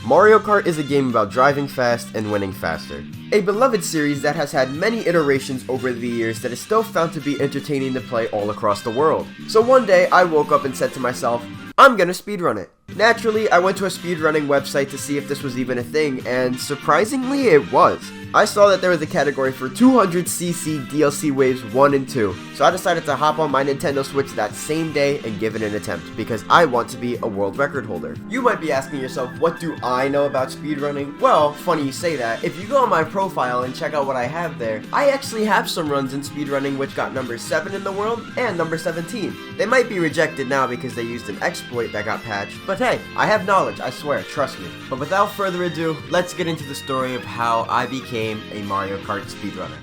Mario Kart is a game about driving fast and winning faster. A beloved series that has had many iterations over the years that is still found to be entertaining to play all across the world. So one day I woke up and said to myself, I'm gonna speedrun it. Naturally, I went to a speedrunning website to see if this was even a thing, and surprisingly it was. I saw that there was a category for 200cc DLC waves 1 and 2, so I decided to hop on my Nintendo Switch that same day and give it an attempt, because I want to be a world record holder. You might be asking yourself, what do I know about speedrunning? Well, funny you say that. If you go on my profile and check out what I have there, I actually have some runs in speedrunning which got number 7 in the world and number 17. They might be rejected now because they used an exploit that got patched, but hey, I have knowledge, I swear, trust me. But without further ado, let's get into the story of how I became a Mario Kart speedrunner.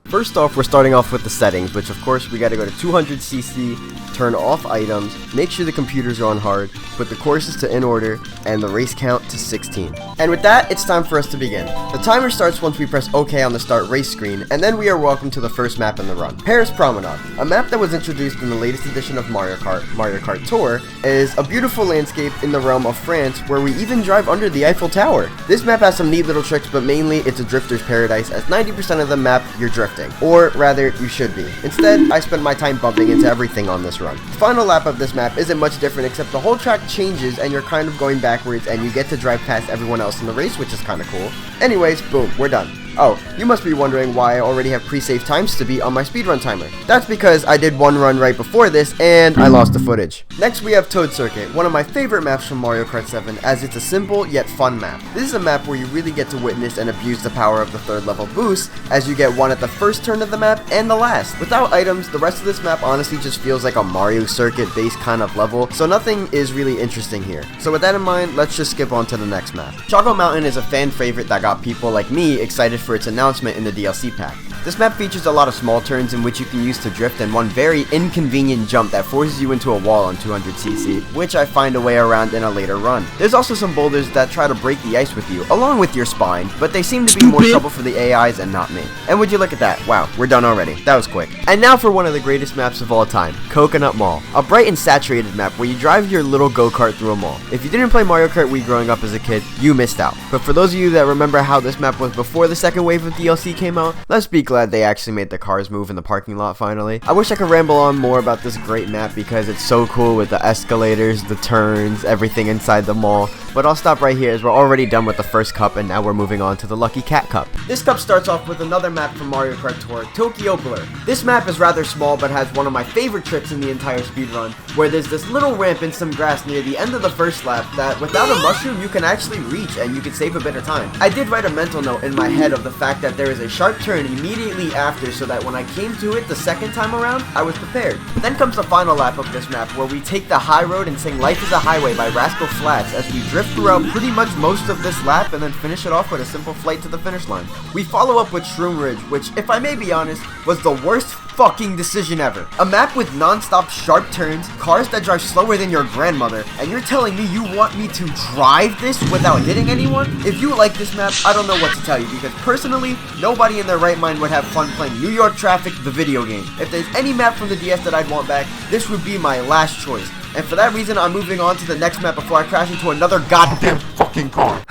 First off, we're starting off with the settings, which of course we gotta go to 200cc, turn off items, make sure the computers are on hard, put the courses to in order, and the race count to 16. And with that, it's time for us to begin. The timer starts once we press OK on the start race screen, and then we are welcome to the first map in the run. Paris Promenade, a map that was introduced in the latest edition of Mario Kart Tour, is a beautiful landscape in the realm of France where we even drive under the Eiffel Tower. This map has some neat little tricks, but mainly it's a drifter's paradise, as 90% of the map you're drifting. Or rather, you should be. Instead, I spend my time bumping into everything on this run. The final lap of this map isn't much different, except the whole track changes and you're kind of going backwards and you get to drive past everyone else in the race, which is kind of cool. Anyways, boom, we're done. Oh, you must be wondering why I already have pre-saved times to beat on my speedrun timer. That's because I did one run right before this and I lost the footage. Next we have Toad Circuit, one of my favorite maps from Mario Kart 7, as it's a simple yet fun map. This is a map where you really get to witness and abuse the power of the third level boost, as you get one at the first turn of the map and the last. Without items, the rest of this map honestly just feels like a Mario Circuit based kind of level, so nothing is really interesting here. So with that in mind, let's just skip on to the next map. Choco Mountain is a fan favorite that got people like me excited for its announcement in the DLC pack. This map features a lot of small turns in which you can use to drift, and one very inconvenient jump that forces you into a wall on 200cc, which I find a way around in a later run. There's also some boulders that try to break the ice with you, along with your spine, but they seem to be more trouble for the AIs and not me. And would you look at that? Wow, we're done already. That was quick. And now for one of the greatest maps of all time, Coconut Mall. A bright and saturated map where you drive your little go-kart through a mall. If you didn't play Mario Kart Wii growing up as a kid, you missed out. But for those of you that remember how this map was before the second wave of DLC came out, let's be glad they actually made the cars move in the parking lot finally. I wish I could ramble on more about this great map because it's so cool with the escalators, the turns, everything inside the mall, but I'll stop right here as we're already done with the first cup and now we're moving on to the Lucky Cat Cup. This cup starts off with another map from Mario Kart Tour, Tokyo Blur. This map is rather small but has one of my favorite tricks in the entire speedrun, where there's this little ramp in some grass near the end of the first lap that without a mushroom you can actually reach and you can save a bit of time. I did write a mental note in my head of the fact that there is a sharp turn immediately after, so that when I came to it the second time around, I was prepared. Then comes the final lap of this map, where we take the high road and sing Life is a Highway by Rascal Flatts as we drift throughout pretty much most of this lap and then finish it off with a simple flight to the finish line. We follow up with Shroom Ridge, which, if I may be honest, was the worst fucking decision ever. A map with non-stop sharp turns, cars that drive slower than your grandmother, and you're telling me you want me to drive this without hitting anyone? If you like this map, I don't know what to tell you, because personally, nobody in their right mind would have fun playing New York Traffic, the video game. If there's any map from the DS that I'd want back, this would be my last choice. And for that reason, I'm moving on to the next map before I crash into another goddamn fucking car.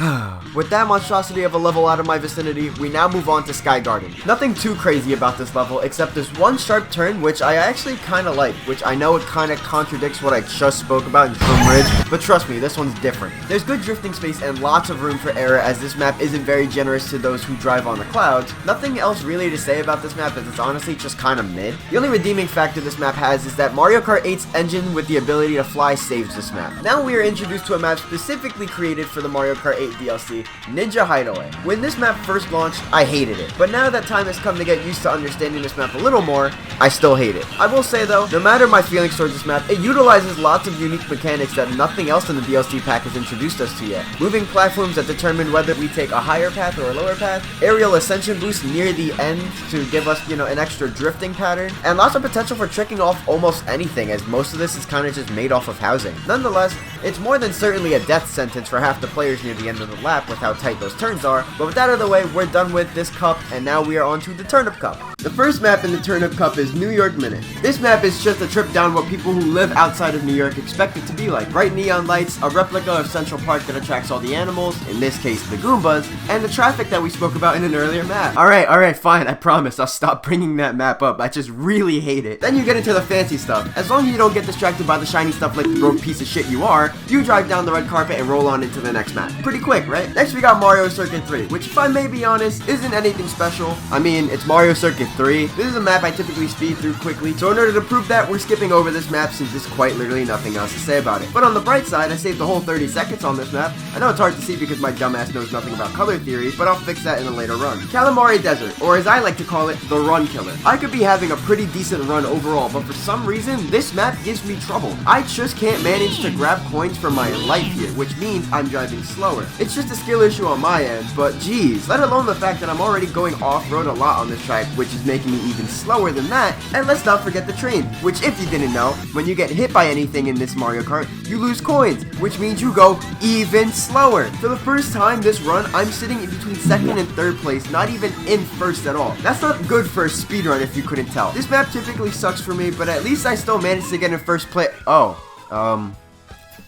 With that monstrosity of a level out of my vicinity, we now move on to Sky Garden. Nothing too crazy about this level, except this one sharp turn, which I actually kinda like, which I know it kinda contradicts what I just spoke about in Shroom Ridge, but trust me, this one's different. There's good drifting space and lots of room for error, as this map isn't very generous to those who drive on the clouds. Nothing else really to say about this map, as it's honestly just kinda mid. The only redeeming factor this map has is that Mario Kart 8's engine with the ability to fly saves this map. Now we are introduced to a map specifically created for the Mario Kart 8 DLC, Ninja Hideaway. When this map first launched, I hated it, but now that time has come to get used to understanding this map a little more, I still hate it. I will say though, no matter my feelings towards this map, it utilizes lots of unique mechanics that nothing else in the DLC pack has introduced us to yet. Moving platforms that determine whether we take a higher path or a lower path, aerial ascension boosts near the end to give us, an extra drifting pattern, and lots of potential for tricking off almost anything, as most of this is kind of just made off of housing. Nonetheless, It's more than certainly a death sentence for half the players near the end of the lap with how tight those turns are, but with that out of the way, we're done with this cup, and now we are on to the Turnip Cup. The first map in the Turnip Cup is New York Minute. This map is just a trip down what people who live outside of New York expect it to be like. Bright neon lights, a replica of Central Park that attracts all the animals, in this case the Goombas, and the traffic that we spoke about in an earlier map. Alright, fine, I promise, I'll stop bringing that map up, I just really hate it. Then you get into the fancy stuff. As long as you don't get distracted by the shiny stuff like the broke piece of shit you are, you drive down the red carpet and roll on into the next map. Pretty quick, right? Next we got Mario Circuit 3, which if I may be honest, isn't anything special. I mean, it's Mario Circuit 3. This is a map I typically speed through quickly, so in order to prove that, we're skipping over this map since there's quite literally nothing else to say about it. But on the bright side, I saved the whole 30 seconds on this map. I know it's hard to see because my dumbass knows nothing about color theory, but I'll fix that in a later run. Calamari Desert, or as I like to call it, the Run Killer. I could be having a pretty decent run overall, but for some reason, this map gives me trouble. I just can't manage to grab coins for my life here, which means I'm driving slower. It's just a skill issue on my end, but geez, let alone the fact that I'm already going off-road a lot on this track, which is making me even slower than that. And let's not forget the train, which if you didn't know, when you get hit by anything in this Mario Kart, you lose coins, which means you go even slower. For the first time this run, I'm sitting in between second and third place, not even in first at all. That's not good for a speedrun if you couldn't tell. This map typically sucks for me, but at least I still managed to get in first place.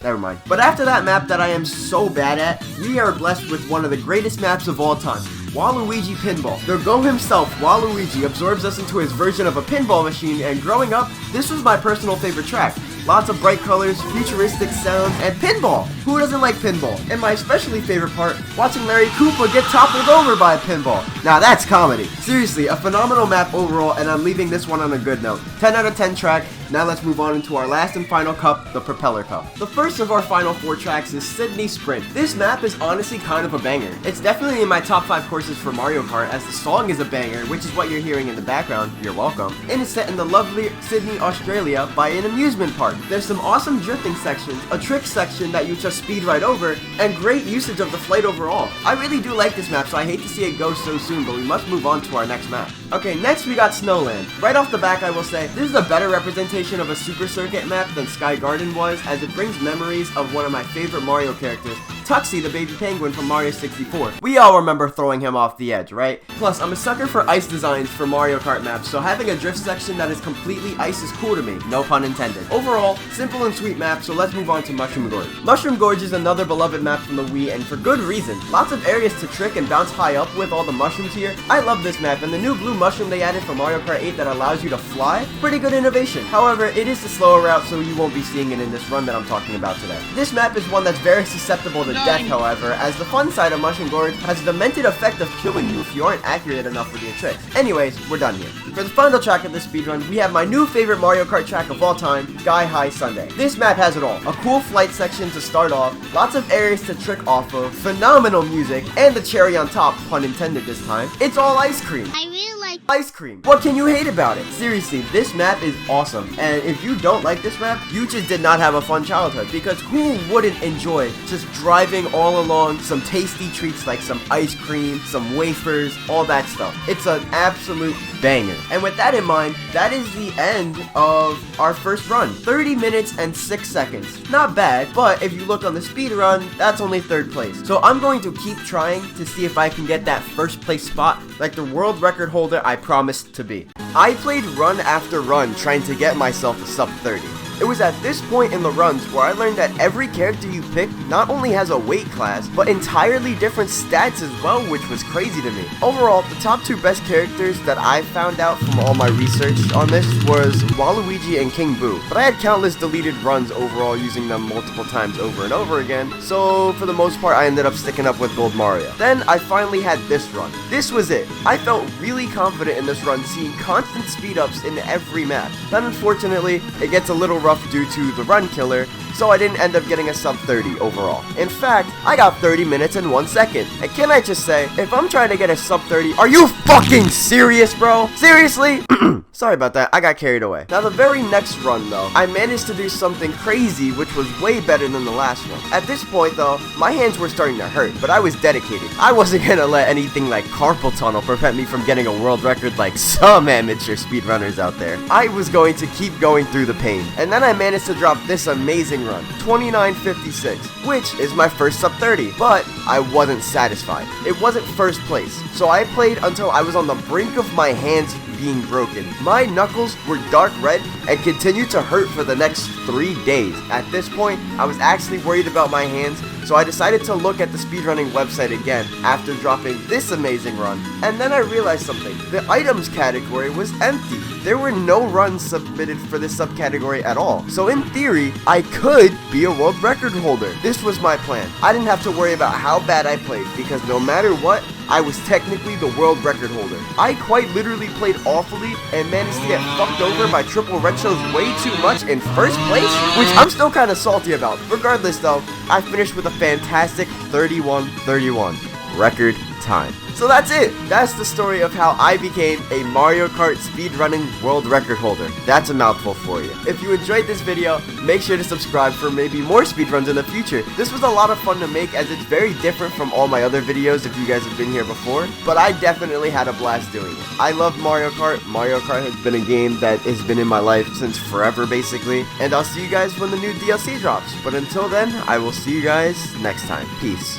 Never mind. But after that map that I am so bad at, we are blessed with one of the greatest maps of all time. Waluigi Pinball. The Go himself, Waluigi, absorbs us into his version of a pinball machine, and growing up, this was my personal favorite track. Lots of bright colors, futuristic sounds, and pinball! Who doesn't like pinball? And my especially favorite part, watching Larry Koopa get toppled over by a pinball. Now that's comedy. Seriously, a phenomenal map overall, and I'm leaving this one on a good note. 10 out of 10 track. Now let's move on into our last and final cup, the Propeller Cup. The first of our final 4 tracks is Sydney Sprint. This map is honestly kind of a banger. It's definitely in my top 5 courses for Mario Kart, as the song is a banger, which is what you're hearing in the background. You're welcome. And it's set in the lovely Sydney, Australia by an amusement park. There's some awesome drifting sections, a trick section that you just speed right over, and great usage of the flight overall. I really do like this map, so I hate to see it go so soon, but we must move on to our next map. Okay, next we got Snowland. Right off the back, I will say, this is a better representation of a Super Circuit map than Sky Garden was, as it brings memories of one of my favorite Mario characters, Tuxie, the baby penguin from Mario 64. We all remember throwing him off the edge, right? Plus, I'm a sucker for ice designs for Mario Kart maps, so having a drift section that is completely ice is cool to me, no pun intended. Overall, simple and sweet map, so let's move on to Mushroom Gorge. Mushroom Gorge is another beloved map from the Wii, and for good reason. Lots of areas to trick and bounce high up with all the mushrooms here. I love this map, and the new blue mushroom they added for Mario Kart 8 that allows you to fly, pretty good innovation. However, it is the slower route, so you won't be seeing it in this run that I'm talking about today. This map is one that's very susceptible to death, however, as the fun side of Mushroom Gorge has the demented effect of killing you if you aren't accurate enough with your tricks. Anyways, we're done here. For the final track of this speedrun, we have my new favorite Mario Kart track of all time, Sky High Sundae. This map has it all. A cool flight section to start off, lots of areas to trick off of, phenomenal music, and the cherry on top, pun intended this time, it's all ice cream. I really like ice cream. What can you hate about it? Seriously, this map is awesome, and if you don't like this map, you just did not have a fun childhood, because who wouldn't enjoy just driving all along some tasty treats like some ice cream, some wafers, all that stuff. It's an absolute banger. And with that in mind, that is the end of our first run. 30 minutes and 6 seconds. Not bad, but if you look on the speed run, that's only 3rd place. So I'm going to keep trying to see if I can get that 1st place spot like the world record holder I promised to be. I played run after run trying to get myself a sub 30. It was at this point in the runs where I learned that every character you pick not only has a weight class, but entirely different stats as well, which was crazy to me. Overall, the top 2 best characters that I found out from all my research on this was Waluigi and King Boo, but I had countless deleted runs overall using them multiple times over and over again, so for the most part I ended up sticking up with Gold Mario. Then I finally had this run. This was it. I felt really confident in this run, seeing constant speed ups in every map. Then unfortunately, it gets a little rough due to the run killer, so I didn't end up getting a sub 30 overall. In fact, I got 30 minutes and 1 second. And can I just say, if I'm trying to get a sub 30, are you fucking serious, bro? Seriously? Sorry about that, I got carried away. Now the very next run though, I managed to do something crazy which was way better than the last one. At this point though, my hands were starting to hurt, but I was dedicated. I wasn't gonna let anything like carpal tunnel prevent me from getting a world record like some amateur speedrunners out there. I was going to keep going through the pain. And Then I managed to drop this amazing run, 29.56, which is my first sub 30, but I wasn't satisfied. It wasn't first place, so I played until I was on the brink of my hands being broken. My knuckles were dark red and continued to hurt for the next 3 days. At this point, I was actually worried about my hands, so I decided to look at the speedrunning website again after dropping this amazing run, and then I realized something. The items category was empty. There were no runs submitted for this subcategory at all. So in theory, I could be a world record holder. This was my plan. I didn't have to worry about how bad I played, because no matter what, I was technically the world record holder. I quite literally played awfully and managed to get fucked over by triple red shows way too much in first place, which I'm still kind of salty about. Regardless though, I finished with a fantastic 31-31 record time. So that's it. That's the story of how I became a Mario Kart speedrunning world record holder. That's a mouthful for you. If you enjoyed this video, make sure to subscribe for maybe more speedruns in the future. This was a lot of fun to make, as it's very different from all my other videos if you guys have been here before, but I definitely had a blast doing it. I love Mario Kart. Mario Kart has been a game that has been in my life since forever basically, and I'll see you guys when the new DLC drops. But until then, I will see you guys next time. Peace.